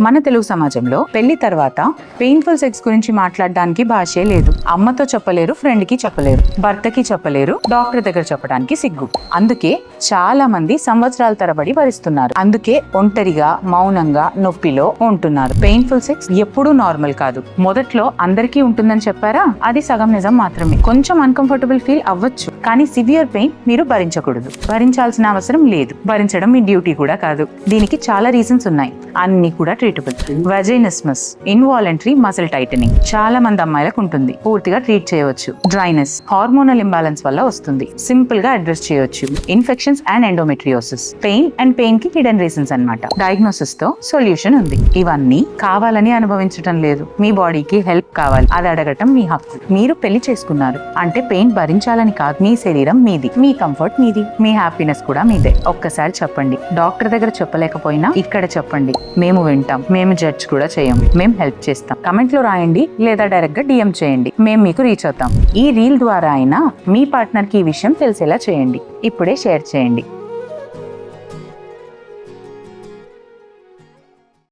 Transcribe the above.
మన తెలుగు సమాజంలో పెళ్లి తర్వాత పెయిన్ఫుల్ సెక్స్ గురించి మాట్లాడడానికి భాషే లేదు. అమ్మతో చెప్పలేరు, ఫ్రెండ్ కి చెప్పలేరు, భర్తకి చెప్పలేరు, డాక్టర్ దగ్గర చెప్పడానికి సిగ్గు. అందుకే చాలా మంది సంవత్సరాల తరబడి భరిస్తున్నారు. అందుకే ఒంటరిగా మౌనంగా నొప్పిలో ఉంటున్నారు. పెయిన్ఫుల్ సెక్స్ ఎప్పుడూ నార్మల్ కాదు. మొదట్లో అందరికీ ఉంటుందని చెప్పారా? అది సగం నిజం మాత్రమే. కొంచెం అన్కంఫర్టబుల్ ఫీల్ అవ్వచ్చు, కానీ సివియర్ పెయిన్ మీరు భరించకూడదు. భరించాల్సిన అవసరం లేదు. భరించడం మీ డ్యూటీ కూడా కాదు. దీనికి చాలా రీజన్స్ ఉన్నాయి, అన్ని కూడా ట్రీటబుల్. వజైనిస్మస్, ఇన్వాలంటరీ మసిల్ టైటనింగ్ చాలా మంది అమ్మాయిలకు ఉంటుంది, పూర్తిగా ట్రీట్ చేయవచ్చు. డ్రైనెస్, హార్మోనల్ ఇంబాలెన్స్ వల్ల వస్తుంది, సింపుల్ గా అడ్రస్ చేయవచ్చు. ఇన్ఫెక్షన్స్ అండ్ ఎండోమెట్రియోసిస్, పెయిన్ కి హిడెన్ రీజన్స్ అన్నమాట. డయాగ్నోసిస్ తో సొల్యూషన్ ఉంది. ఇవన్నీ కావాలని అనుభవించడం లేదు, మీ బాడీకి హెల్ప్ కావాలి, అది అడగటం మీ హక్కు. మీరు పెళ్లి చేసుకున్నారు అంటే పెయిన్ భరించాలని కాదు. మీ శరీరం మీది, మీ కంఫర్ట్ మీది, మీ హ్యాపీనెస్ కూడా మీదే. ఒక్కసారి చెప్పండి. డాక్టర్ దగ్గర చెప్పలేకపోయినా ఇక్కడ చెప్పండి. మేము వింటాం, మేము జడ్జ్ కూడా చేయం, మేము హెల్ప్ చేస్తాం. కమెంట్ లో రాయండి లేదా డైరెక్ట్ గా DM చేయండి, మేము మీకు రీచ్ అవుతాం. ఈ రీల్ ద్వారా అయినా మీ పార్ట్నర్ కి ఈ విషయం తెలిసేలా చేయండి. ఇప్పుడే షేర్ చేయండి.